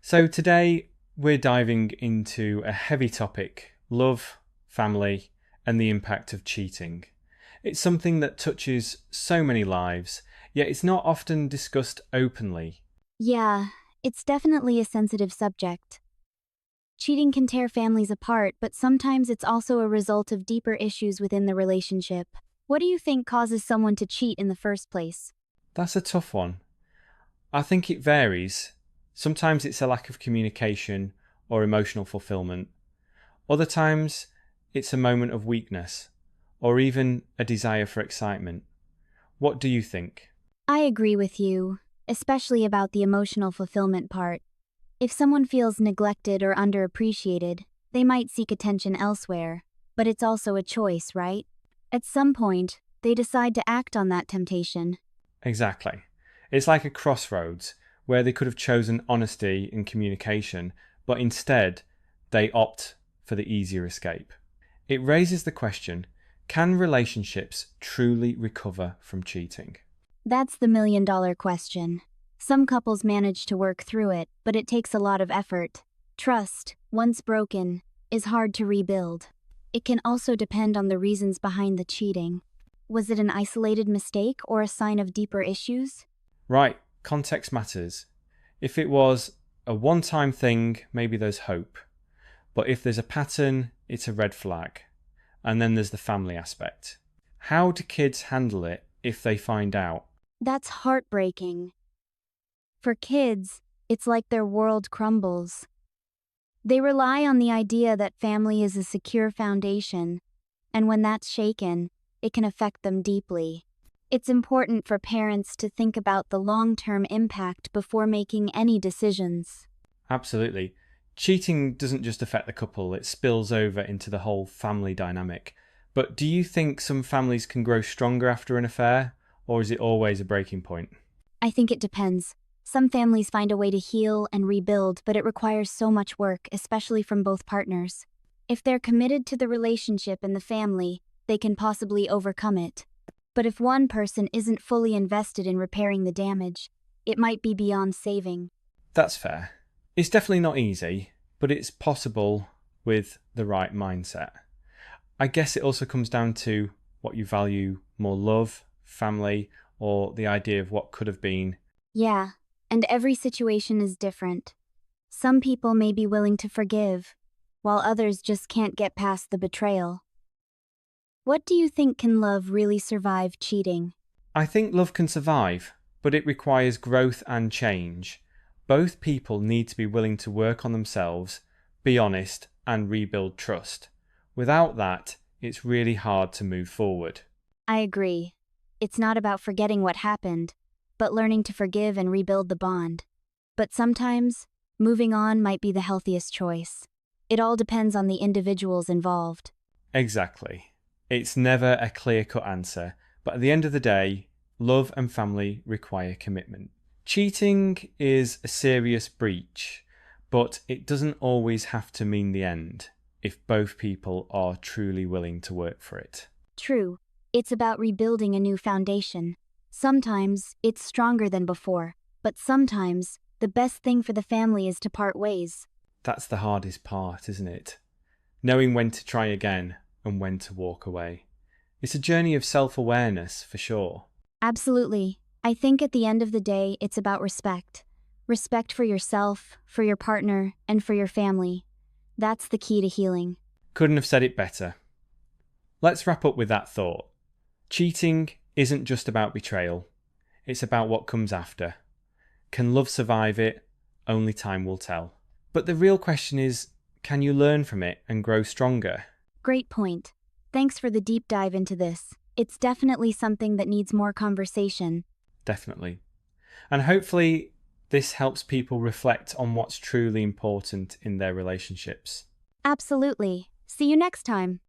So today we're diving into a heavy topic: love, family, and the impact of cheating. It's something that touches so many lives, yet it's not often discussed openly. Yeah, it's definitely a sensitive subject. Cheating can tear families apart, but sometimes it's also a result of deeper issues within the relationship. What do you think causes someone to cheat in the first place? That's a tough one. I think it varies. Sometimes it's a lack of communication or emotional fulfillment. Other times it's a moment of weakness or even a desire for excitement. What do you think? I agree with you, especially about the emotional fulfillment part. If someone feels neglected or underappreciated, they might seek attention elsewhere. But it's also a choice, right? At some point, they decide to act on that temptation. Exactly. It's like a crossroads where they could have chosen honesty and communication, but instead they opt for the easier escape. It raises the question: can relationships truly recover from cheating? That's the million-dollar question. Some couples manage to work through it, but it takes a lot of effort. Trust, once broken, is hard to rebuild. It can also depend on the reasons behind the cheating. Was it an isolated mistake or a sign of deeper issues? Right, context matters. If it was a one time thing, maybe there's hope. But if there's a pattern, it's a red flag. And then there's the family aspect. How do kids handle it if they find out? That's heartbreaking. For kids, it's like their world crumbles. They rely on the idea that family is a secure foundation, and when that's shaken, it can affect them deeply. It's important for parents to think about the long-term impact before making any decisions. Absolutely. Cheating doesn't just affect the couple, it spills over into the whole family dynamic. But do you think some families can grow stronger after an affair, or is it always a breaking point? I think it depends. Some families find a way to heal and rebuild, but it requires so much work, especially from both partners. If they're committed to the relationship and the family, they can possibly overcome it. But if one person isn't fully invested in repairing the damage, it might be beyond saving. That's fair. It's definitely not easy, but it's possible with the right mindset. I guess it also comes down to what you value more: love, family, or the idea of what could have been. Yeah, and every situation is different. Some people may be willing to forgive, while others just can't get past the betrayal. What do you think can love really survive cheating? I think love can survive, but it requires growth and change. Both people need to be willing to work on themselves, be honest, and rebuild trust. Without that, it's really hard to move forward. I agree. It's not about forgetting what happened, but learning to forgive and rebuild the bond. But sometimes, moving on might be the healthiest choice. It all depends on the individuals involved. Exactly. It's never a clear cut answer, but at the end of the day, love and family require commitment. Cheating is a serious breach, but it doesn't always have to mean the end if both people are truly willing to work for it. True, it's about rebuilding a new foundation. Sometimes, it's stronger than before, but sometimes, the best thing for the family is to part ways. That's the hardest part, isn't it? Knowing when to try again and when to walk away. It's a journey of self awareness for sure. Absolutely. I think at the end of the day, it's about respect. Respect for yourself, for your partner, and for your family. That's the key to healing. Couldn't have said it better. Let's wrap up with that thought. Cheating isn't just about betrayal, it's about what comes after. Can love survive it? Only time will tell. But the real question is, can you learn from it and grow stronger? Great point. Thanks for the deep dive into this. It's definitely something that needs more conversation. Definitely. And hopefully, this helps people reflect on what's truly important in their relationships. Absolutely. See you next time.